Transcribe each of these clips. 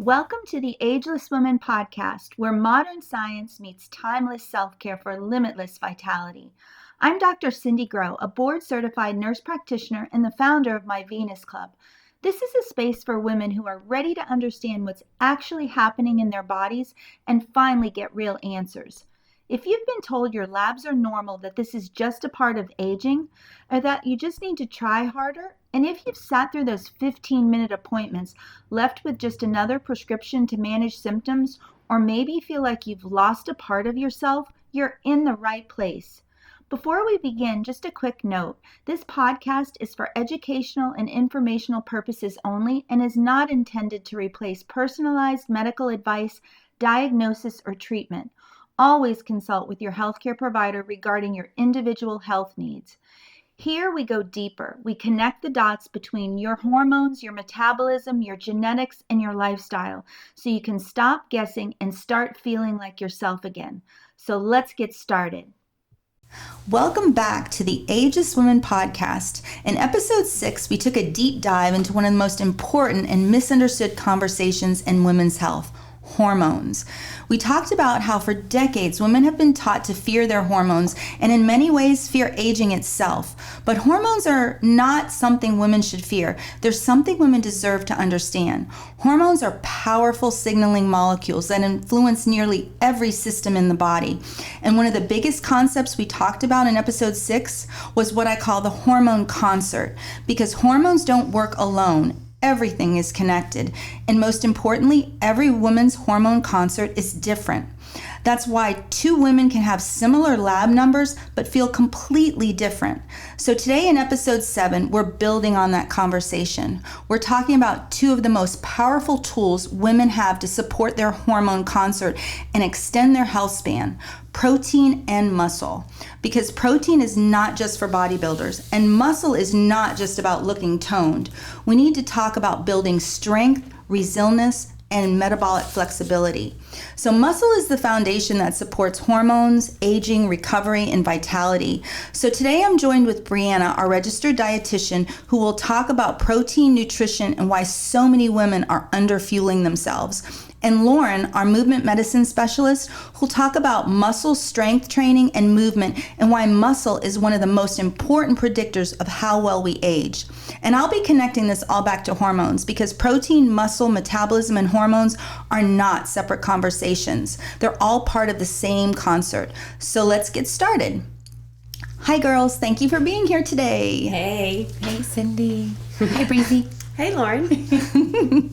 Welcome to the Ageless Women Podcast, where modern science meets timeless self-care for limitless vitality. I'm Dr. Cindy Groh, a board-certified nurse practitioner and the founder of My Venus Club. This is a space for women who are ready to understand what's actually happening in their bodies and finally get real answers. If you've been told your labs are normal, that this is just a part of aging, or that you just need to try harder, and if you've sat through those 15-minute appointments, left with just another prescription to manage symptoms, or maybe feel like you've lost a part of yourself, you're in the right place. Before we begin, just a quick note. This podcast is for educational and informational purposes only and is not intended to replace personalized medical advice, diagnosis, or treatment. Always consult with your healthcare provider regarding your individual health needs. Here we go deeper. We connect the dots between your hormones, your metabolism, your genetics, and your lifestyle, so you can stop guessing and start feeling like yourself again. So let's get started. Welcome back to the Ageless Women Podcast. In episode 6, we took a deep dive into one of the most important and misunderstood conversations in women's health: hormones. We talked about how for decades women have been taught to fear their hormones and in many ways fear aging itself. But hormones are not something women should fear. They're something women deserve to understand. Hormones are powerful signaling molecules that influence nearly every system in the body. And one of the biggest concepts we talked about in episode 6 was what I call the hormone concert, because hormones don't work alone. Everything is connected. And most importantly, every woman's hormone concert is different. That's why two women can have similar lab numbers but feel completely different. So today in episode 7, we're building on that conversation. We're talking about two of the most powerful tools women have to support their hormone concert and extend their health span: protein and muscle. Because protein is not just for bodybuilders, and muscle is not just about looking toned. We need to talk about building strength, resilience, and metabolic flexibility. So muscle is the foundation that supports hormones, aging, recovery, and vitality. So today I'm joined with Brianna, our registered dietitian, who will talk about protein, nutrition, and why so many women are underfueling themselves. And Lauren, our movement medicine specialist, who'll talk about muscle strength training and movement and why muscle is one of the most important predictors of how well we age. And I'll be connecting this all back to hormones, because protein, muscle, metabolism, and hormones are not separate conversations. They're all part of the same concert. So let's get started. Hi girls, thank you for being here today. Hey. Hey Cindy. Hi Breezy. Hey, Lauren.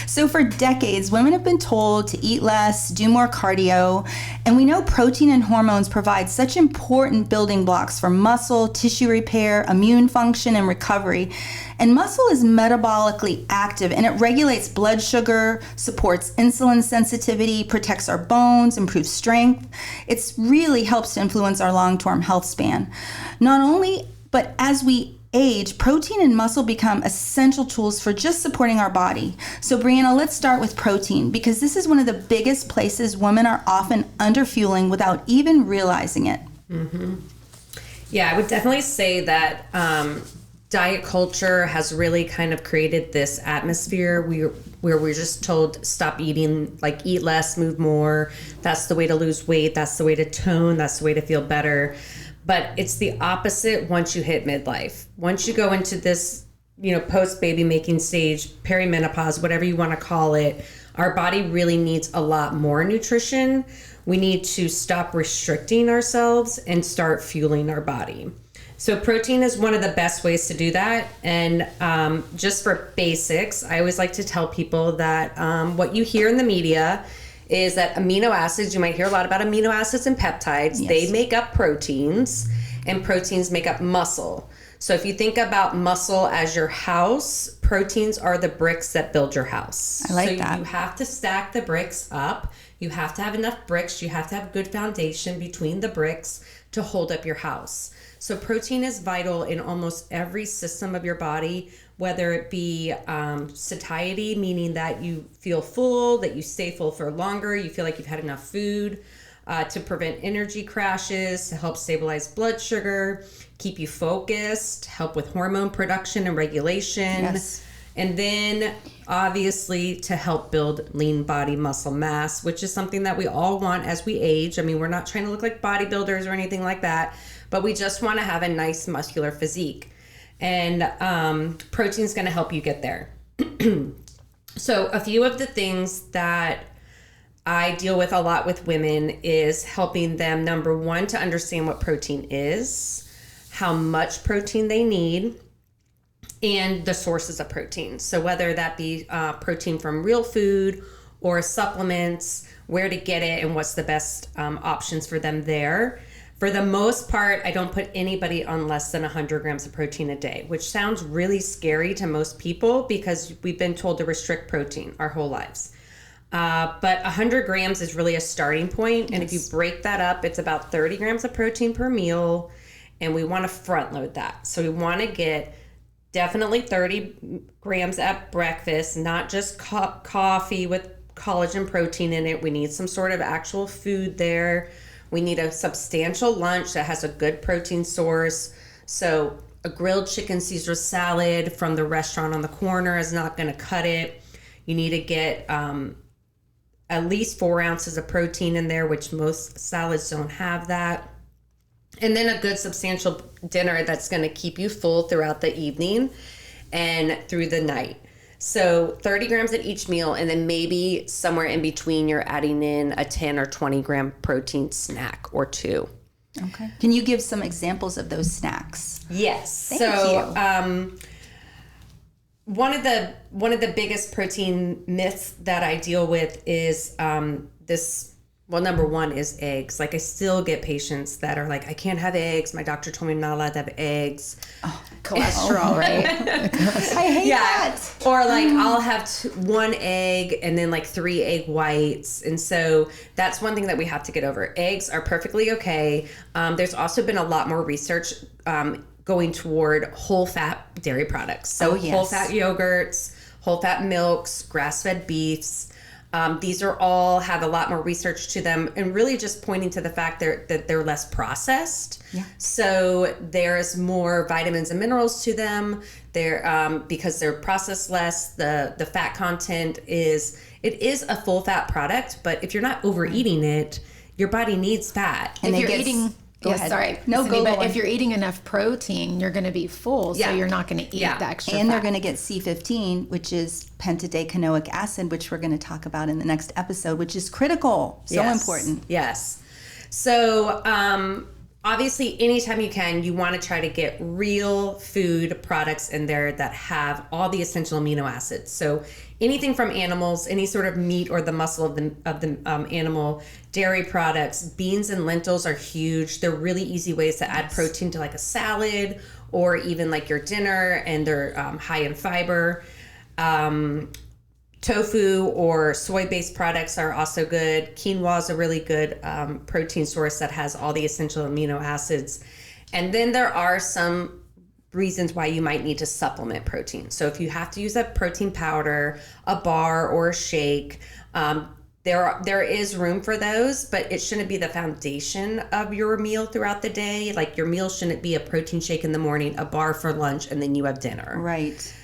So for decades, women have been told to eat less, do more cardio, and we know protein and hormones provide such important building blocks for muscle, tissue repair, immune function, and recovery. And muscle is metabolically active, and it regulates blood sugar, supports insulin sensitivity, protects our bones, improves strength. It really helps to influence our long-term health span. Not only, but as we age, protein and muscle become essential tools for just supporting our body. So Brianna, let's start with protein, because this is one of the biggest places women are often underfueling without even realizing it. Mm-hmm. Yeah, I would definitely say that diet culture has really kind of created this atmosphere where we're just told stop eating, like eat less, move more. That's the way to lose weight. That's the way to tone. That's the way to feel better. But it's the opposite once you hit midlife. Once you go into this, post-baby making stage, perimenopause, whatever you want to call it, our body really needs a lot more nutrition. We need to stop restricting ourselves and start fueling our body. So protein is one of the best ways to do that. And just for basics, I always like to tell people that what you hear in the media is that amino acids, you might hear a lot about amino acids and peptides. Yes. They make up proteins, and proteins make up muscle. So if you think about muscle as your house, proteins are the bricks that build your house. I like that. So you have to stack the bricks up. You have to have enough bricks. You have to have good foundation between the bricks to hold up your house. So protein is vital in almost every system of your body, whether it be satiety, meaning that you feel full, that you stay full for longer, you feel like you've had enough food, to prevent energy crashes, to help stabilize blood sugar, keep you focused, help with hormone production and regulation. Yes. And then obviously to help build lean body muscle mass, which is something that we all want as we age. I mean, we're not trying to look like bodybuilders or anything like that, but we just want to have a nice muscular physique. And protein is going to help you get there. So a few of the things that I deal with a lot with women is helping them, number one, to understand what protein is, how much protein they need, and the sources of protein. So whether that be protein from real food or supplements, where to get it, and what's the best options for them there. For the most part, I don't put anybody on less than 100 grams of protein a day, which sounds really scary to most people because we've been told to restrict protein our whole lives. But 100 grams is really a starting point. And if you break that up, it's about 30 grams of protein per meal. And we want to front load that. So we want to get definitely 30 grams at breakfast, not just coffee with collagen protein in it. We need some sort of actual food there. We need a substantial lunch that has a good protein source. So a grilled chicken Caesar salad from the restaurant on the corner is not going to cut it. You need to get at least 4 ounces of protein in there, which most salads don't have that. And then a good substantial dinner that's going to keep you full throughout the evening and through the night. So 30 grams at each meal, and then maybe somewhere in between you're adding in a 10 or 20 gram protein snack or two. Okay. Can you give some examples of those snacks? Yes. Thank you. One of the biggest protein myths that I deal with is this. Well, number one is eggs. Like I still get patients that are like, I can't have eggs. My doctor told me I'm not allowed to have eggs. Oh, cholesterol, right? I hate that. Or like I'll have 1 egg and then like 3 egg whites. And so that's one thing that we have to get over. Eggs are perfectly okay. There's also been a lot more research going toward whole fat dairy products. So whole fat yogurts, whole fat milks, grass-fed beefs. These are all have a lot more research to them and really just pointing to the fact that they're less processed. Yeah. So there's more vitamins and minerals to them. They're because they're processed less. The fat content is a full fat product, but if you're not overeating it, your body needs fat. And if you're eating Go ahead. Sorry. No, Cindy, go but on. if you're eating enough protein, you're going to be full, so you're not going to eat the extra And fat. they're going to get C15, which is pentadecanoic acid, which we're going to talk about in the next episode, which is critical. So important. Yes. So obviously, anytime you can, you want to try to get real food products in there that have all the essential amino acids. So anything from animals, any sort of meat or the muscle of the animal, dairy products, beans and lentils are huge. They're really easy ways to add protein to like a salad or even like your dinner, and they're high in fiber. Tofu or soy-based products are also good. Quinoa is a really good protein source that has all the essential amino acids. And then there are some reasons why you might need to supplement protein. So if you have to use a protein powder, a bar, or a shake, there is room for those, but it shouldn't be the foundation of your meal throughout the day. Like your meal shouldn't be a protein shake in the morning, a bar for lunch, and then you have dinner. Right.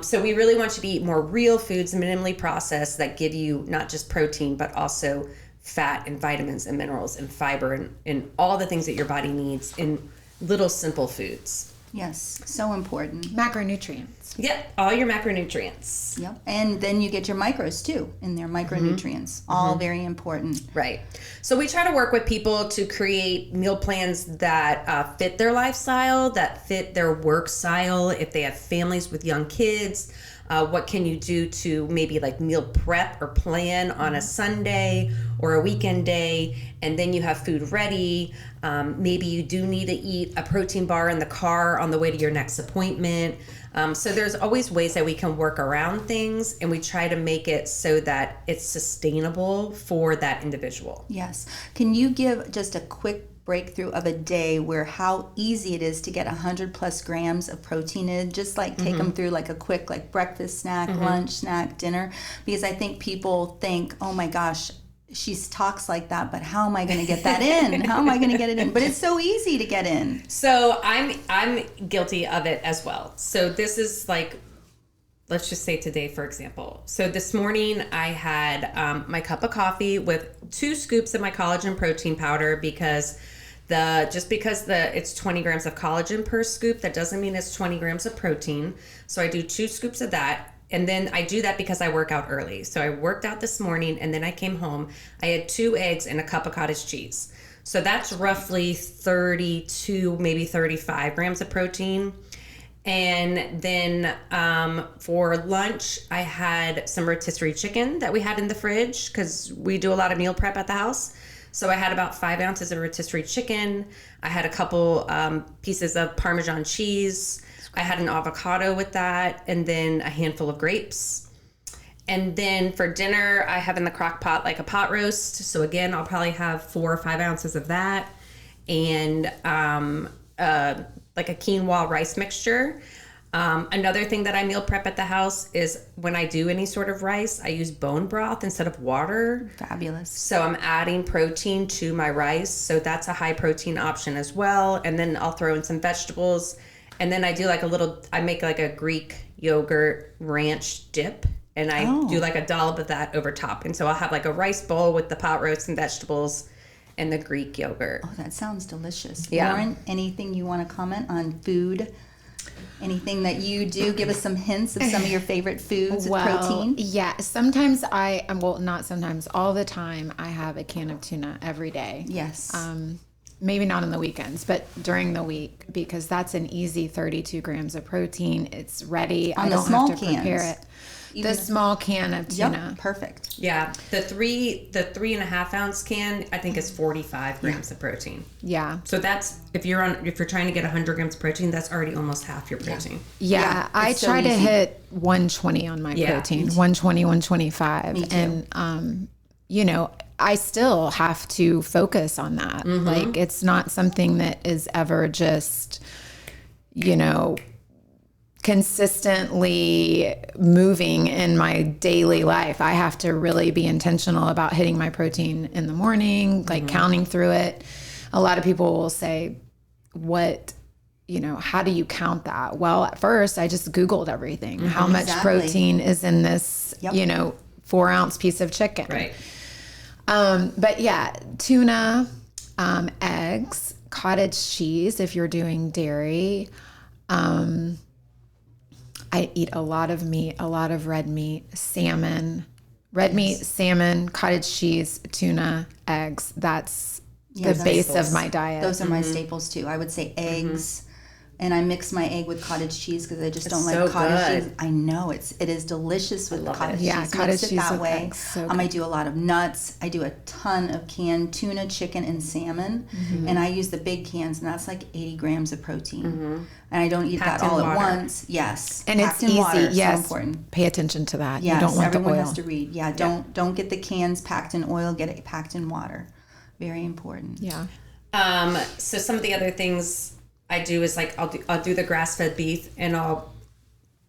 So we really want you to eat more real foods, minimally processed, that give you not just protein, but also fat and vitamins and minerals and fiber and all the things that your body needs in little simple foods. Yes, so important. Macronutrients. Yep, all your macronutrients. Yep, and then you get your micros too in there, micronutrients, all very important. Right. So we try to work with people to create meal plans that fit their lifestyle, that fit their work style. If they have families with young kids, what can you do to maybe like meal prep or plan on a Sunday or a weekend day, and then you have food ready. Maybe you do need to eat a protein bar in the car on the way to your next appointment. So there's always ways that we can work around things, and we try to make it so that it's sustainable for that individual. Yes. Can you give just a quick breakthrough of a day where how easy it is to get 100 plus grams of protein in? Just like take them through like a quick like breakfast snack, lunch snack, dinner, because I think people think, oh my gosh, she talks like that, but how am I going to get that in? How am I going to get it in? But it's so easy to get in. So I'm guilty of it as well. So this is like let's just say today, for example. So this morning I had my cup of coffee with 2 scoops of my collagen protein powder because it's 20 grams of collagen per scoop, that doesn't mean it's 20 grams of protein. So I do 2 scoops of that. And then I do that because I work out early. So I worked out this morning and then I came home. I had 2 eggs and a cup of cottage cheese. So that's roughly 32, maybe 35 grams of protein. And then for lunch, I had some rotisserie chicken that we had in the fridge because we do a lot of meal prep at the house. So I had about 5 ounces of rotisserie chicken. I had a couple pieces of Parmesan cheese. I had an avocado with that, and then a handful of grapes. And then for dinner, I have in the crock pot like a pot roast. So again, I'll probably have 4 or 5 ounces of that, and like a quinoa rice mixture. Another thing that I meal prep at the house is when I do any sort of rice, I use bone broth instead of water. Fabulous. So I'm adding protein to my rice. So that's a high protein option as well. And then I'll throw in some vegetables. And then I do I make like a Greek yogurt ranch dip. And I do like a dollop of that over top. And so I'll have like a rice bowl with the pot roast and vegetables and the Greek yogurt. Oh, that sounds delicious. Yeah. Lauren, anything you want to comment on food? Anything that you do? Give us some hints of some of your favorite foods with protein. Yeah, sometimes not sometimes, all the time I have a can of tuna every day. Yes. Maybe not on the weekends, but during the week, because that's an easy 32 grams of protein. It's ready. I don't have to prepare it. The small can of tuna. Yep, perfect. Yeah, the 3.5 ounce can I think is 45 grams of protein. Yeah. So that's if you're trying to get 100 grams of protein, that's already almost half your protein. Yeah, I try to hit 120 on my protein, 120, 125, and I still have to focus on that. Mm-hmm. Like it's not something that is ever just consistently moving in my daily life. I have to really be intentional about hitting my protein in the morning, like counting through it. A lot of people will say, how do you count that? Well, at first I just Googled everything. How much protein is in this, 4 ounce piece of chicken. Right. But yeah, tuna, eggs, cottage cheese, if you're doing dairy, I eat a lot of meat, a lot of red meat, salmon, meat, salmon, cottage cheese, tuna, eggs. That's the base of my diet. Those are my staples too. I would say eggs, and I mix my egg with cottage cheese because I just don't like cottage cheese. I know it is delicious with cottage cheese. Yeah, cottage cheese that with way. Eggs, so I do a lot of nuts. I do a ton of canned tuna, chicken, and salmon, and I use the big cans, and that's like 80 grams of protein. And I don't eat that all at once. Yes, and packed it's in easy. Water, Yes, so important. Pay attention to that. Yes, you don't want everyone the oil. has to read. Yeah, don't get the cans packed in oil. Get it packed in water. Very important. Yeah. So some of the other things I do is like I'll do the grass-fed beef, and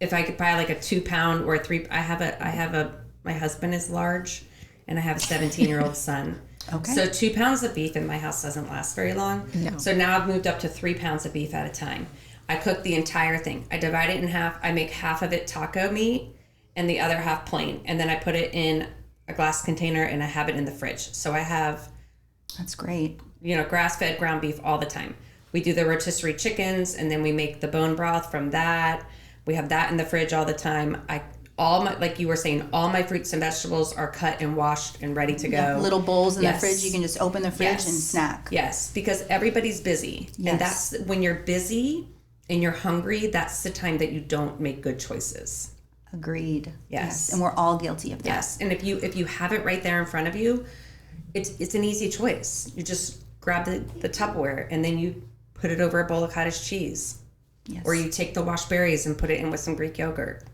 if I could buy like a 2 pound or a 3. My husband is large, and I have a 17-year-old son. Okay. So 2 pounds of beef in my house doesn't last very long. No. So now I've moved up to 3 pounds of beef at a time. I cook the entire thing. I divide it in half. I make half of it taco meat and the other half plain, and then I put it in a glass container and I have it in the fridge. So I have. That's great. Grass-fed ground beef all the time. We do the rotisserie chickens, and then we make the bone broth from that. We have that in the fridge all the time. Like you were saying, all my fruits and vegetables are cut and washed and ready to go. Yeah, little bowls in the fridge. You can just open the fridge and snack. Yes, because everybody's busy. Yes. And that's when you're busy and you're hungry, that's the time that you don't make good choices. Agreed. Yes. And we're all guilty of that. Yes. And if you have it right there in front of you, it's an easy choice. You just grab the Tupperware and then you put it over a bowl of cottage cheese. Yes. Or you take the washed berries and put it in with some Greek yogurt.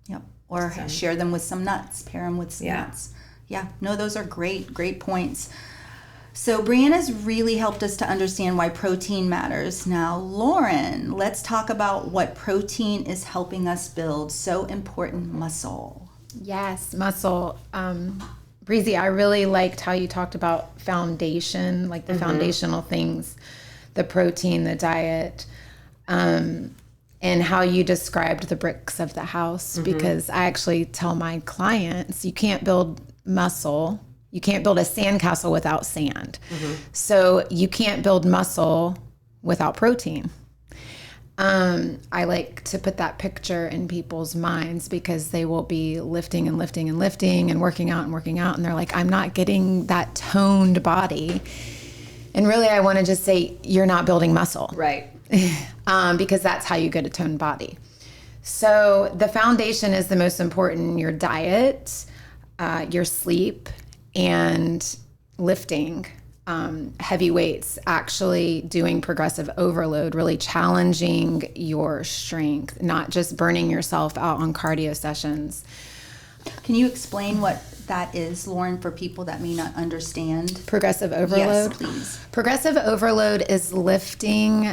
Yep. Or share them with some nuts. Pair them with some nuts. Yeah. No, those are great points. So Brianna's really helped us to understand why protein matters. Now, Lauren, let's talk about what protein is helping us build so important muscle. Yes, muscle. Breezy, I really liked how you talked about foundation, like the foundational things, the protein, the diet. in how you described the bricks of the house, because I actually tell my clients, you can't build muscle. You can't build a sandcastle without sand. So you can't build muscle without protein. I like to put that picture in people's minds because they will be lifting and lifting and lifting and working out. And they're like, I'm not getting that toned body. And really, I want to just say, you're not building muscle. Right. Because that's how you get a toned body. So the foundation is the most important: your diet, your sleep, and lifting heavy weights, actually doing progressive overload, really challenging your strength, not just burning yourself out on cardio sessions. Can you explain what that is, Lauren, for people that may not understand? Progressive overload? Yes, please. Progressive overload is lifting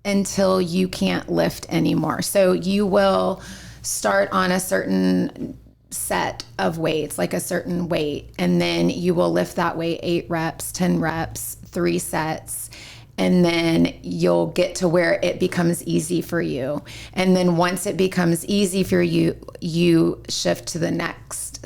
until you can't lift anymore. So you will start on a certain set of weights, like a certain weight, and then you will lift that weight 8 reps, 10 reps, 3 sets, and then you'll get to where it becomes easy for you. And then once it becomes easy for you, you shift to the next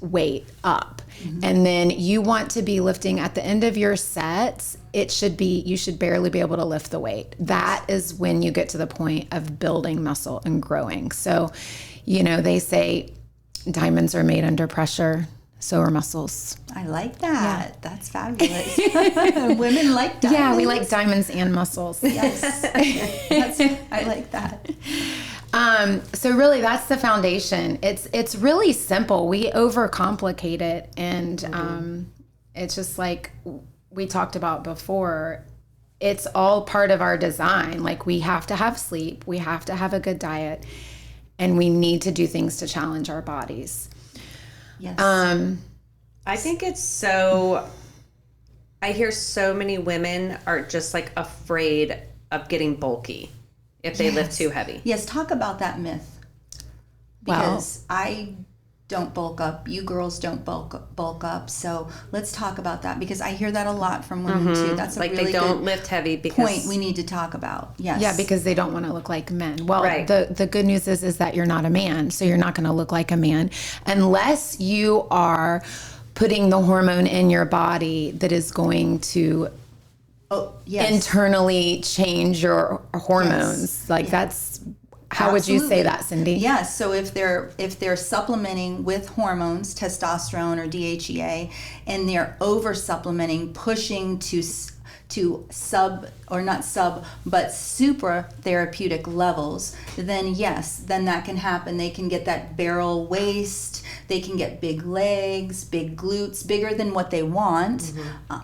weight up. And then you want to be lifting at the end of your sets. You should barely be able to lift the weight. That is when you get to the point of building muscle and growing. So, they say diamonds are made under pressure. So are muscles. I like that. Yeah. That's fabulous. Women like diamonds. Yeah, we like diamonds and muscles. Yes. I like that. So really, that's the foundation. It's really simple. We overcomplicate it, and it's just like we talked about before. It's all part of our design. Like, we have to have sleep, we have to have a good diet, and we need to do things to challenge our bodies. Yes. I think it's so. I hear so many women are just like afraid of getting bulky if they lift too heavy. Yes, talk about that myth. Because I don't bulk up. You girls don't bulk up. So let's talk about that, because I hear that a lot from women too. That's a like really they don't good lift heavy because point we need to talk about. Yes. Yeah, because they don't want to look like men. Well, right. the good news is that you're not a man, so you're not going to look like a man unless you are putting the hormone in your body that is going to internally change your hormones. Like that's how would you say that, Cindy? Yes. So if they're supplementing with hormones, testosterone or DHEA, and they're over supplementing, pushing to sub or not sub but supra therapeutic levels, then yes, then that can happen. They can get that barrel waist, they can get big legs, big glutes, bigger than what they want,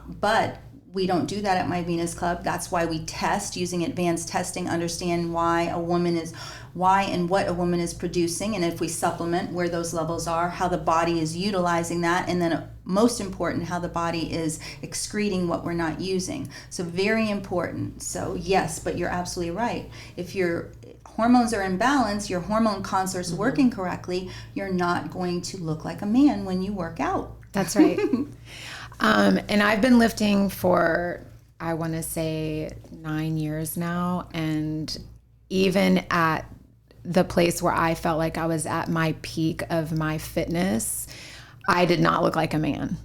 but we don't do that at My Venus Club. That's why we test using advanced testing, understand why and what a woman is producing, and if we supplement, where those levels are, how the body is utilizing that, and then most important, how the body is excreting what we're not using. So very important. So yes, but you're absolutely right. If your hormones are in balance, your hormone consort's working correctly, you're not going to look like a man when you work out. That's right. And I've been lifting for, I want to say 9 years now. And even at the place where I felt like I was at my peak of my fitness, I did not look like a man.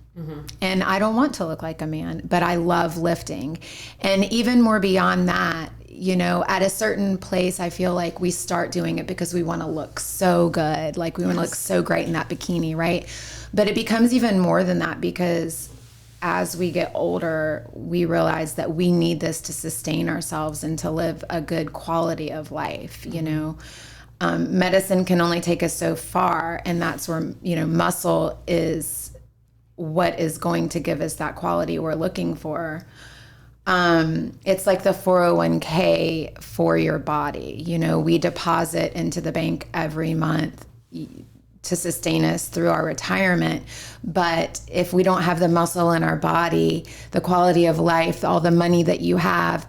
And I don't want to look like a man, but I love lifting. And even more beyond that, at a certain place, I feel like we start doing it because we want to look so good. Like we want to look so great in that bikini, right? But it becomes even more than that, because as we get older, we realize that we need this to sustain ourselves and to live a good quality of life. Medicine can only take us so far, and that's where, muscle is what is going to give us that quality we're looking for. It's like the 401k for your body. We deposit into the bank every month to sustain us through our retirement. But if we don't have the muscle in our body, the quality of life, all the money that you have,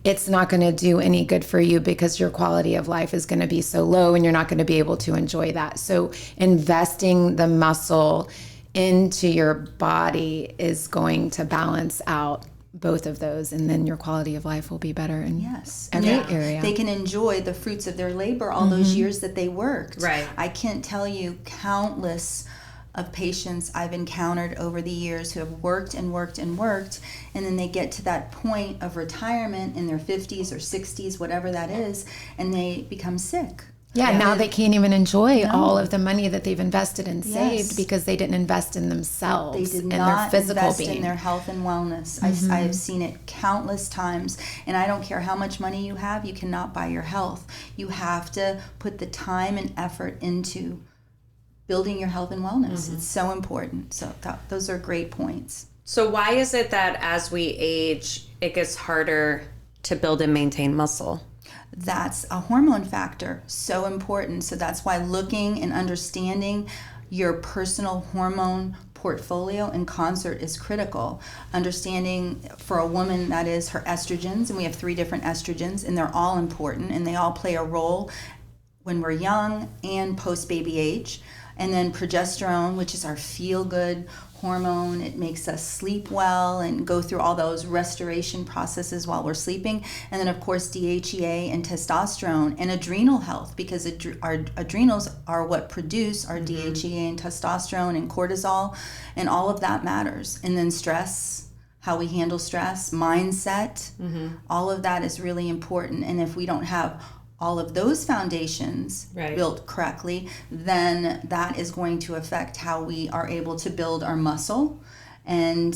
it's not going to do any good for you, because your quality of life is going to be so low and you're not going to be able to enjoy that. So investing the muscle into your body is going to balance out both of those, and then your quality of life will be better in every area. They can enjoy the fruits of their labor all those years that they worked. Right. I can't tell you countless of patients I've encountered over the years who have worked and worked and worked, and then they get to that point of retirement in their 50s or 60s, whatever that is, and they become sick. Yeah, now they can't even enjoy all of the money that they've invested and saved because they didn't invest in themselves. They did and not their physical invest being. in their health and wellness. I have seen it countless times, and I don't care how much money you have, you cannot buy your health. You have to put the time and effort into building your health and wellness. It's so important. So those are great points. So why is it that as we age, it gets harder to build and maintain muscle? That's a hormone factor, so important. So that's why looking and understanding your personal hormone portfolio in concert is critical. Understanding for a woman, that is her estrogens, and we have 3 different estrogens, and they're all important, and they all play a role when we're young and post-baby age. And then progesterone, which is our feel-good hormone. It makes us sleep well and go through all those restoration processes while we're sleeping. And then, of course, DHEA and testosterone and adrenal health, because our adrenals are what produce our DHEA and testosterone and cortisol, and all of that matters. And then stress, how we handle stress, mindset, all of that is really important. And if we don't have all of those foundations built correctly, then that is going to affect how we are able to build our muscle. And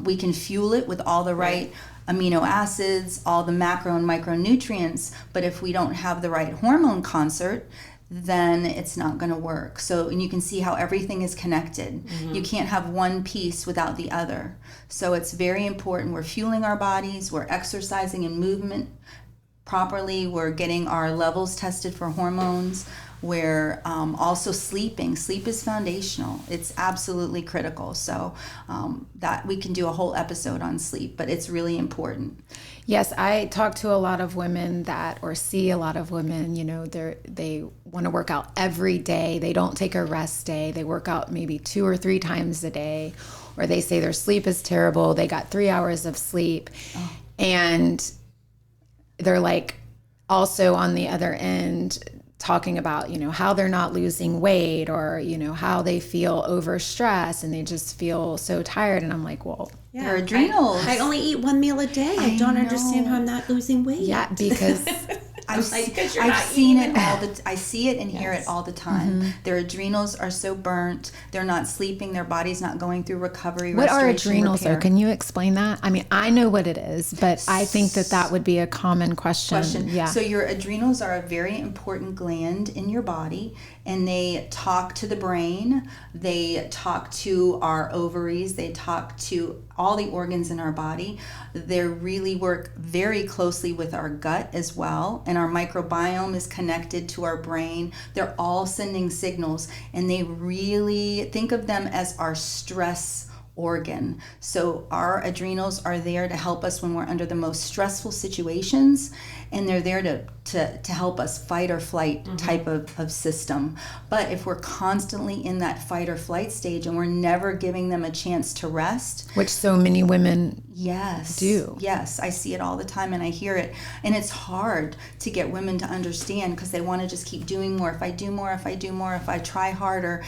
we can fuel it with all the right amino acids, all the macro and micronutrients. But if we don't have the right hormone concert, then it's not going to work. So, and you can see how everything is connected. You can't have one piece without the other. So it's very important. We're fueling our bodies, we're exercising and movement properly, we're getting our levels tested for hormones, we're also sleeping. Sleep is foundational. It's absolutely critical. So that we can do a whole episode on sleep, but it's really important. Yes, I talk to a lot of women or see a lot of women, they want to work out every day. They don't take a rest day. They work out maybe 2 or 3 times a day, or they say their sleep is terrible. They got 3 hours of sleep. And they're like also on the other end talking about, how they're not losing weight, or, how they feel overstressed and they just feel so tired. And I'm like, well, their adrenals. I only eat 1 meal a day. I don't understand how I'm not losing weight. Yeah, because I've seen it I see it and hear it all the time. Their adrenals are so burnt. They're not sleeping. Their body's not going through recovery. What are adrenals, though? Can you explain that? I mean, I know what it is, but I think that would be a common question. Yeah. So your adrenals are a very important gland in your body, and they talk to the brain. They talk to our ovaries. They talk to all the organs in our body. They really work very closely with our gut as well, and our microbiome is connected to our brain. They're all sending signals, and they really think of them as our stress organ. So our adrenals are there to help us when we're under the most stressful situations, and they're there to help us fight or flight type of system. But if we're constantly in that fight or flight stage and we're never giving them a chance to rest, which so many women do. Yes, I see it all the time and I hear it. And it's hard to get women to understand, because they want to just keep doing more. If I do more, if I try harder,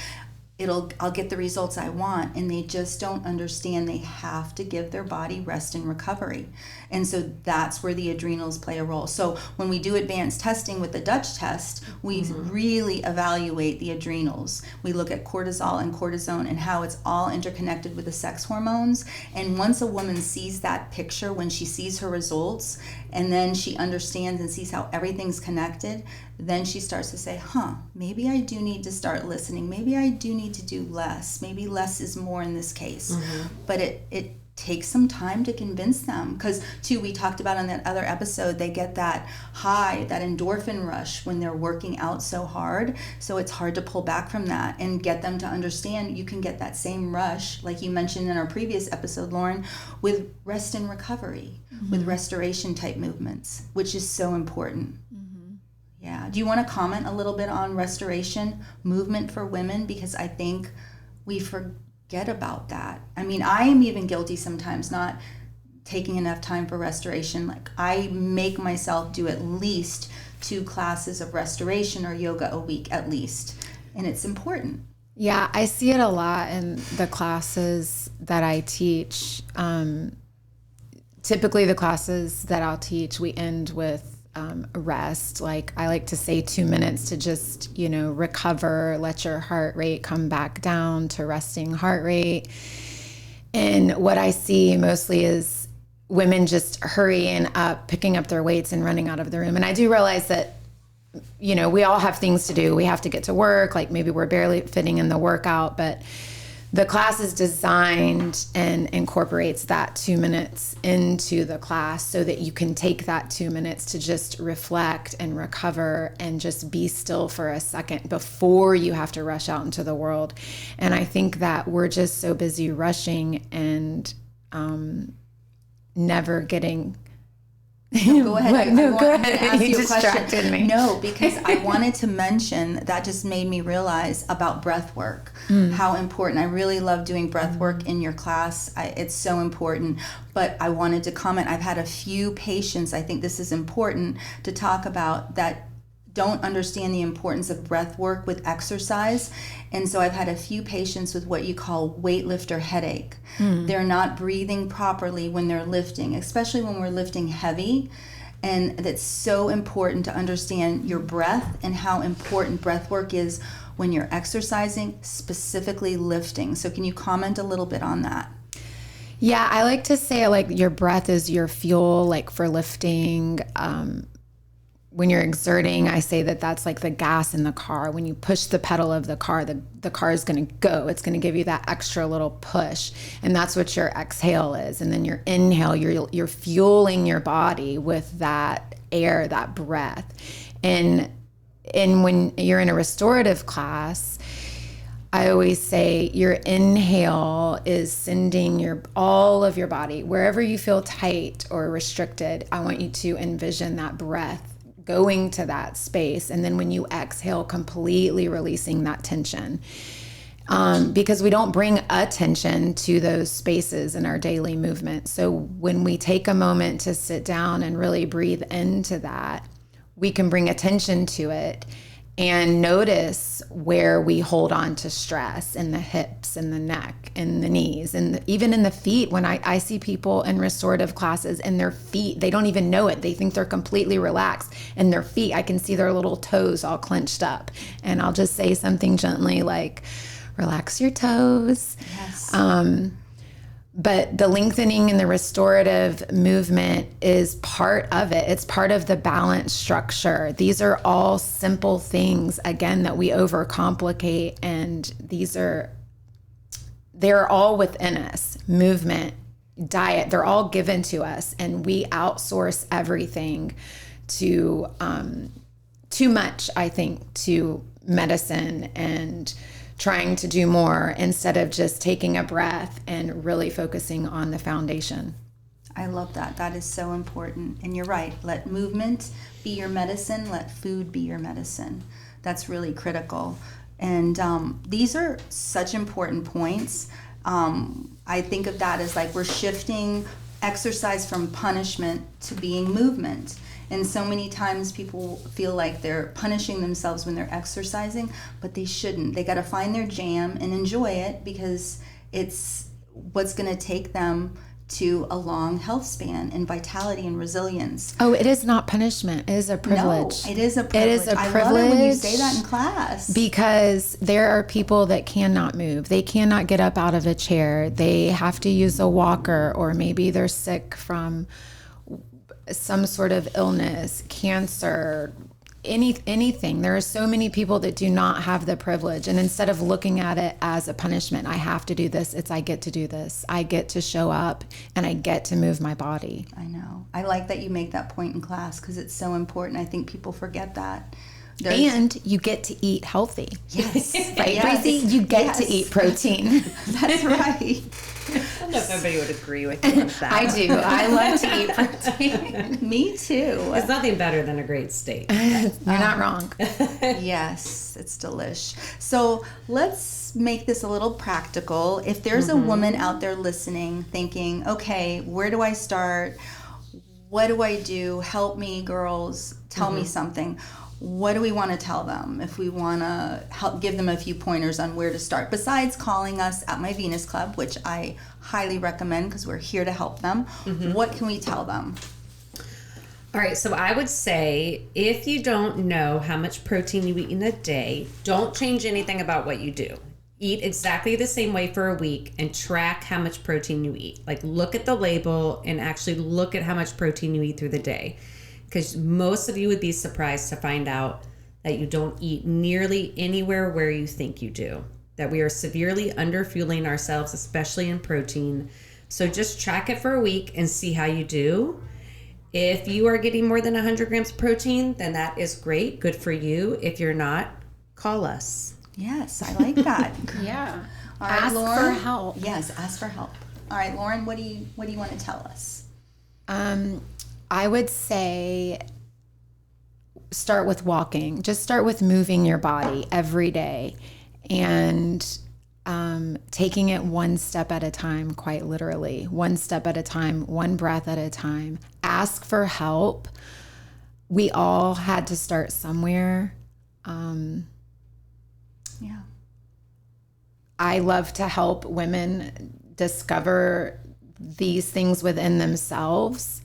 I'll get the results I want. And they just don't understand they have to give their body rest and recovery. And so that's where the adrenals play a role. So when we do advanced testing with the Dutch test, we really evaluate the adrenals. We look at cortisol and cortisone and how it's all interconnected with the sex hormones. And once a woman sees that picture, when she sees her results, and then she understands and sees how everything's connected, then she starts to say, maybe I do need to start listening. Maybe I do need to do less. Maybe less is more in this case. But it takes some time to convince them, because too, we talked about on that other episode, they get that high, that endorphin rush when they're working out so hard. So it's hard to pull back from that and get them to understand you can get that same rush, like you mentioned in our previous episode, Lauren, with rest and recovery, with restoration type movements, which is so important. Yeah. Do you want to comment a little bit on restoration movement for women? Because I think we forget about that. I mean, I am even guilty sometimes, not taking enough time for restoration. Like I make myself do at least 2 classes of restoration or yoga a week at least. And it's important. Yeah, I see it a lot in the classes that I teach. Typically the classes that I'll teach, we end with rest. Like I like to say 2 minutes to just, recover, let your heart rate come back down to resting heart rate. And what I see mostly is women just hurrying up, picking up their weights and running out of the room. And I do realize that, we all have things to do. We have to get to work. Like maybe we're barely fitting in the workout, but the class is designed and incorporates that 2 minutes into the class so that you can take that 2 minutes to just reflect and recover and just be still for a second before you have to rush out into the world. And I think that we're just so busy rushing and never getting... Go ahead. Go ahead. To ask You you a distracted question. me. No, because I wanted to mention that just made me realize about breath work, how important. I really love doing breath work in your class. It's so important. But I wanted to comment. I've had a few patients, I think this is important to talk about, that don't understand the importance of breath work with exercise. And so I've had a few patients with what you call weightlifter headache. They're not breathing properly when they're lifting, especially when we're lifting heavy. And that's so important to understand your breath and how important breath work is when you're exercising, specifically lifting. So can you comment a little bit on that? Yeah, I like to say like your breath is your fuel, like for lifting. When you're exerting, I say that that's like the gas in the car. When you push the pedal of the car, the car is going to go. It's going to give you that extra little push. And that's what your exhale is. And then your inhale, you're fueling your body with that air, that breath. And when you're in a restorative class, I always say your inhale is sending all of your body, wherever you feel tight or restricted, I want you to envision that breath going to that space. And then when you exhale, completely releasing that tension. Because we don't bring attention to those spaces in our daily movement. So when we take a moment to sit down and really breathe into that, we can bring attention to it and notice where we hold on to stress in the hips and the neck and the knees and even in the feet. When I see people in restorative classes and their feet, they don't even know it. They think they're completely relaxed, and their feet, I can see their little toes all clenched up. And I'll just say something gently like, relax your toes. Yes. But the lengthening and the restorative movement is part of it. It's part of the balance structure. These are all simple things, again, that we overcomplicate, and they're all within us. Movement, diet, they're all given to us, and we outsource everything to too much, I think, to medicine and trying to do more instead of just taking a breath and really focusing on the foundation. I love that. That is so important. And you're right. Let movement be your medicine. Let food be your medicine. That's really critical. And these are such important points. I think of that as like we're shifting exercise from punishment to being movement. And so many times people feel like they're punishing themselves when they're exercising, but they shouldn't. They got to find their jam and enjoy it, because it's what's going to take them to a long health span and vitality and resilience. Oh, it is not punishment. It is a privilege. No, it is a privilege. It is a privilege. I love it when you say that in class. Because there are people that cannot move. They cannot get up out of a chair. They have to use a walker, or maybe they're sick from some sort of illness, cancer, anything. There are so many people that do not have the privilege. And instead of looking at it as a punishment, I have to do this, it's I get to do this. I get to show up and I get to move my body. I know. I like that you make that point in class, because it's so important. I think people forget that. And you get to eat healthy. Yes. Right, yes. Breezy? You get to eat protein. That's right. I don't know if everybody would agree with you on that. I do. I love to eat protein. Me too. It's nothing better than a great steak. You're not wrong. Yes, it's delish. So let's let's make this a little practical. If there's a woman out there listening thinking, okay, where do I start? What do I do? Help me, girls. Tell me something. What do we want to tell them if we want to help give them a few pointers on where to start? Besides calling us at My Venus Club, which I highly recommend because we're here to help them, what can we tell them? All right, so I would say if you don't know how much protein you eat in a day, don't change anything about what you do. Eat exactly the same way for a week and track how much protein you eat. Like, look at the label and actually look at how much protein you eat through the day. Because most of you would be surprised to find out that you don't eat nearly anywhere where you think you do. That we are severely underfueling ourselves, especially in protein. So just track it for a week and see how you do. If you are getting more than 100 grams of protein, then that is great. Good for you. If you're not, call us. Yes, I like that. Yeah. All right, ask Lauren. for help. Yes, ask for help. All right, Lauren, what do you want to tell us? I would say start with walking. Just start with moving your body every day and taking it one step at a time, quite literally. One step at a time, one breath at a time. Ask for help. We all had to start somewhere. Yeah. I love to help women discover these things within themselves.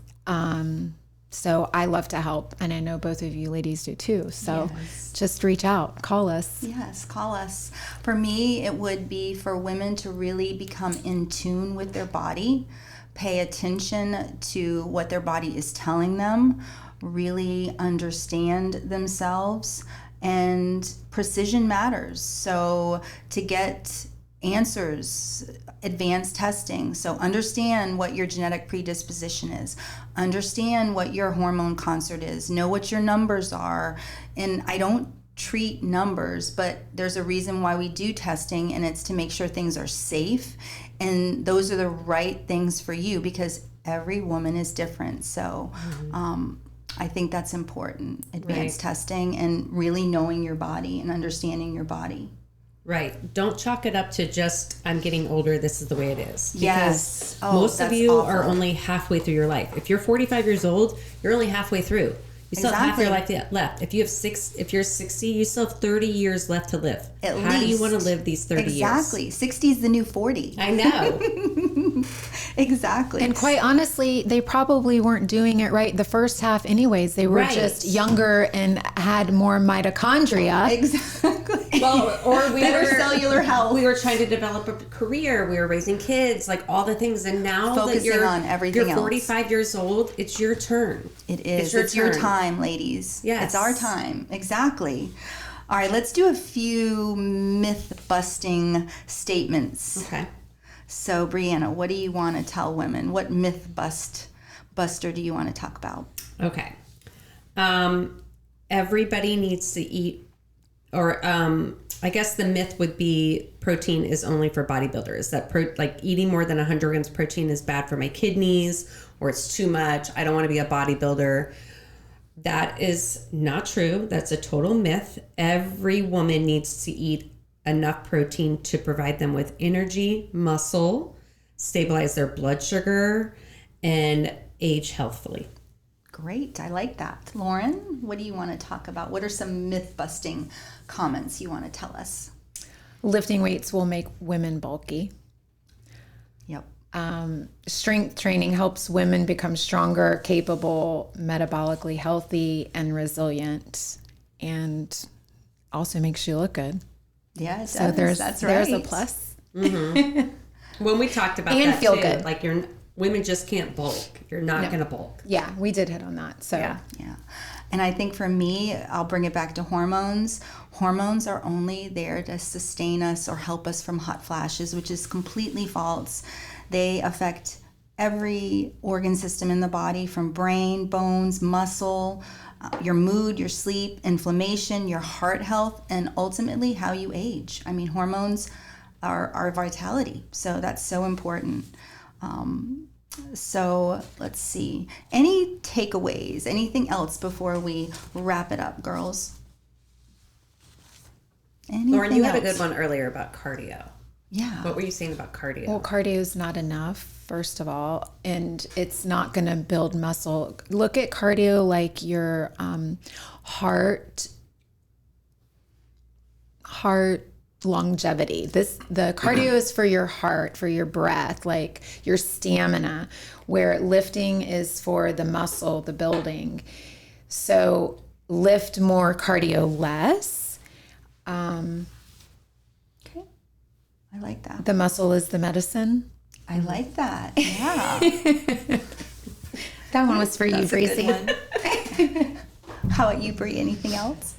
So I love to help, and I know both of you ladies do too. So just reach out, call us. Yes, call us. For me, it would be for women to really become in tune with their body, pay attention to what their body is telling them, really understand themselves, and precision matters. So to get answers, advanced testing. So understand what your genetic predisposition is. Understand what your hormone concert is. Know what your numbers are. And I don't treat numbers, but there's a reason why we do testing, and it's to make sure things are safe and those are the right things for you, because every woman is different. So I think that's important. Advanced testing and really knowing your body and understanding your body. Right. Don't chalk it up to just, I'm getting older, this is the way it is. Because yes. most of you are only halfway through your life. If you're 45 years old, you're only halfway through. You still have half your life left. If you're 60, you still have 30 years left to live. How do you want to live these 30 years? Exactly. 60 is the new 40. I know. Exactly. And quite honestly, they probably weren't doing it right the first half anyways. They were just younger and had more mitochondria. Exactly. Well, or we better were cellular health. We were trying to develop a career. We were raising kids, like all the things. And now focusing that on everything you're 45 years old, it's your turn. It is. It's your time, ladies. Yes. It's our time. Exactly. All right, let's do a few myth-busting statements. Okay. So, Brianna, what do you want to tell women? What buster do you want to talk about? Okay. Everybody needs to eat, or I guess the myth would be protein is only for bodybuilders. That like eating more than 100 grams of protein is bad for my kidneys, or it's too much. I don't want to be a bodybuilder. That is not true. That's a total myth. Every woman needs to eat enough protein to provide them with energy, muscle, stabilize their blood sugar, and age healthfully. Great. I like that. Lauren, what do you want to talk about? What are some myth-busting comments you want to tell us? Lifting weights will make women bulky. Yep. Strength training helps women become stronger, capable, metabolically healthy, and resilient, and also makes you look good. Yeah, it so does. there's a plus. Mm-hmm. When we talked about and that feel too, good. like women just can't bulk. You're not going to bulk. Yeah, we did hit on that. So yeah. And I think for me, I'll bring it back to hormones. Hormones are only there to sustain us or help us from hot flashes, which is completely false. They affect every organ system in the body, from brain, bones, muscle, your mood, your sleep, inflammation, your heart health, and ultimately how you age. I mean, hormones are our vitality, so that's so important. So let's see. Any takeaways? Anything else before we wrap it up, girls? Lauren, you had a good one earlier about cardio. Yeah. What were you saying about cardio? Well, cardio is not enough, first of all, and it's not going to build muscle. Look at cardio like your heart longevity. The cardio is for your heart, for your breath, like your stamina, where lifting is for the muscle, the building. So lift more, cardio less. Okay. I like that. The muscle is the medicine. I like that. Yeah. That one was for you, Gracie. How about you, Brie? Anything else?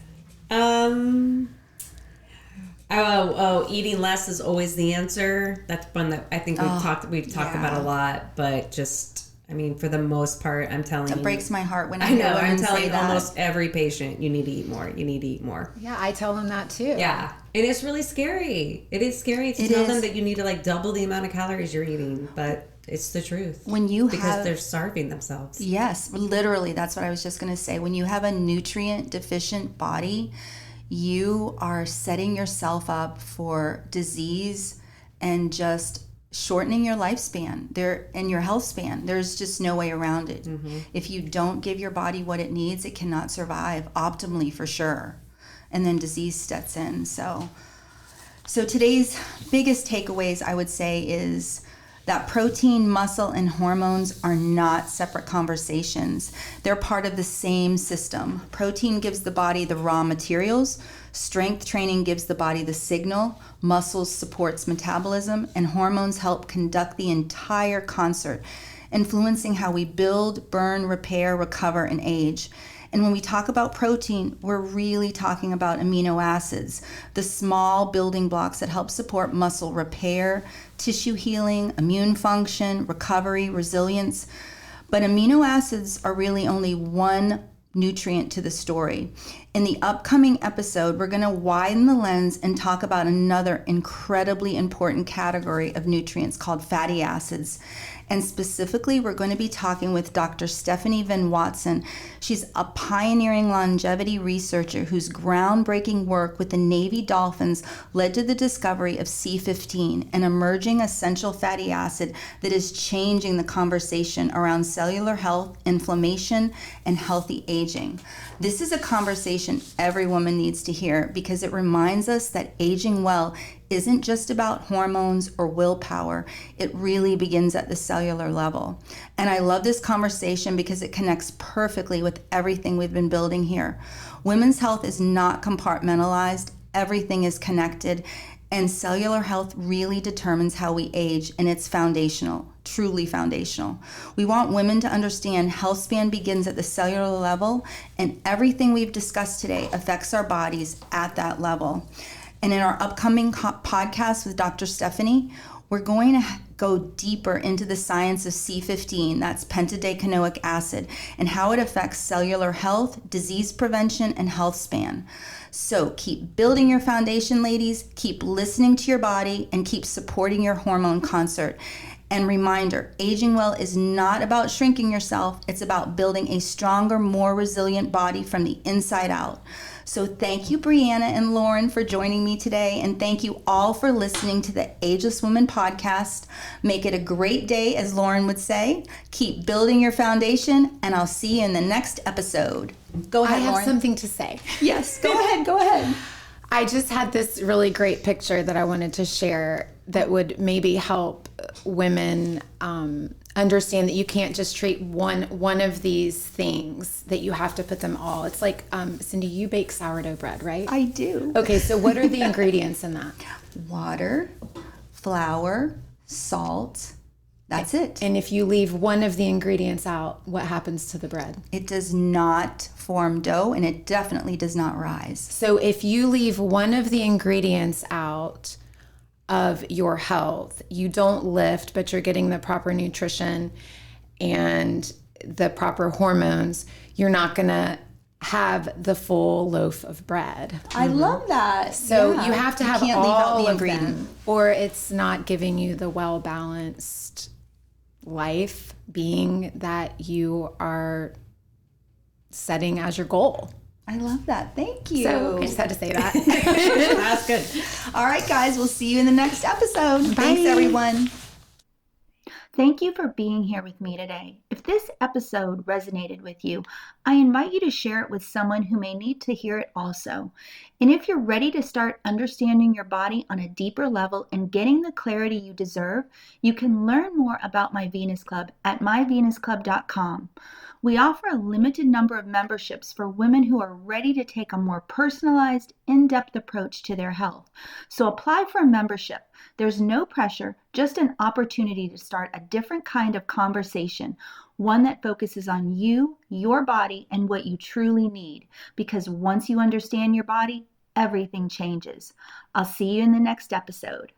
Eating less is always the answer. That's one that I think we've talked about a lot, but just, I mean, for the most part, I'm telling you. It breaks my heart when I hear know. women I'm telling say that. almost every patient, you need to eat more. You need to eat more. Yeah, I tell them that too. Yeah. And it's really scary. It is scary to tell them that you need to like double the amount of calories you're eating, but it's the truth. Because they're starving themselves. Yes, literally. That's what I was just going to say. When you have a nutrient deficient body, you are setting yourself up for disease and just shortening your lifespan and your health span. There's just no way around it. Mm-hmm. If you don't give your body what it needs, it cannot survive optimally, for sure. And then disease steps in. So today's biggest takeaways, I would say, is that protein, muscle, and hormones are not separate conversations. They're part of the same system. Protein gives the body the raw materials. Strength training gives the body the signal. Muscles supports metabolism. And hormones help conduct the entire concert, influencing how we build, burn, repair, recover, and age. And when we talk about protein, we're really talking about amino acids, the small building blocks that help support muscle repair, tissue healing, immune function, recovery, resilience. But amino acids are really only one nutrient to the story. In the upcoming episode, we're going to widen the lens and talk about another incredibly important category of nutrients called fatty acids. And specifically, we're going to be talking with Dr. Stephanie Van Watson. She's a pioneering longevity researcher whose groundbreaking work with the Navy Dolphins led to the discovery of C15, an emerging essential fatty acid that is changing the conversation around cellular health, inflammation, and healthy aging. This is a conversation every woman needs to hear because it reminds us that aging well isn't just about hormones or willpower. It really begins at the cellular level. And I love this conversation because it connects perfectly with everything we've been building here. Women's health is not compartmentalized. Everything is connected. And cellular health really determines how we age, and it's foundational, truly foundational. We want women to understand health span begins at the cellular level, and everything we've discussed today affects our bodies at that level. And in our upcoming podcast with Dr. Stephanie, we're going to go deeper into the science of C15, that's pentadecanoic acid, and how it affects cellular health, disease prevention, and health span. So keep building your foundation, ladies, keep listening to your body, and keep supporting your hormone concert. And reminder, aging well is not about shrinking yourself. It's about building a stronger, more resilient body from the inside out. So thank you, Brianna and Lauren, for joining me today. And thank you all for listening to the Ageless Women Podcast. Make it a great day, as Lauren would say. Keep building your foundation, and I'll see you in the next episode. Go ahead, Lauren. I have something to say. Yes, go ahead. I just had this really great picture that I wanted to share that would maybe help women understand that you can't just treat one of these things, that you have to put them all. It's like, Cindy, you bake sourdough bread, right? I do. Okay, so what are the ingredients in that? Water, flour, salt. That's it. And if you leave one of the ingredients out, what happens to the bread? It does not form dough, and it definitely does not rise. So if you leave one of the ingredients out of your health, you don't lift, but you're getting the proper nutrition and the proper hormones, you're not going to have the full loaf of bread. I love that. So you have to have all of them, or it's not giving you the well-balanced life being that you are setting as your goal. I love that. Thank you. So I just had to say that. That's good. All right, guys, we'll see you in the next episode. Bye. Thanks, everyone. Thank you for being here with me today. If this episode resonated with you, I invite you to share it with someone who may need to hear it also. And if you're ready to start understanding your body on a deeper level and getting the clarity you deserve, you can learn more about my Venus Club at myvenusclub.com. We offer a limited number of memberships for women who are ready to take a more personalized, in-depth approach to their health. So apply for a membership. There's no pressure, just an opportunity to start a different kind of conversation, one that focuses on you, your body, and what you truly need. Because once you understand your body, everything changes. I'll see you in the next episode.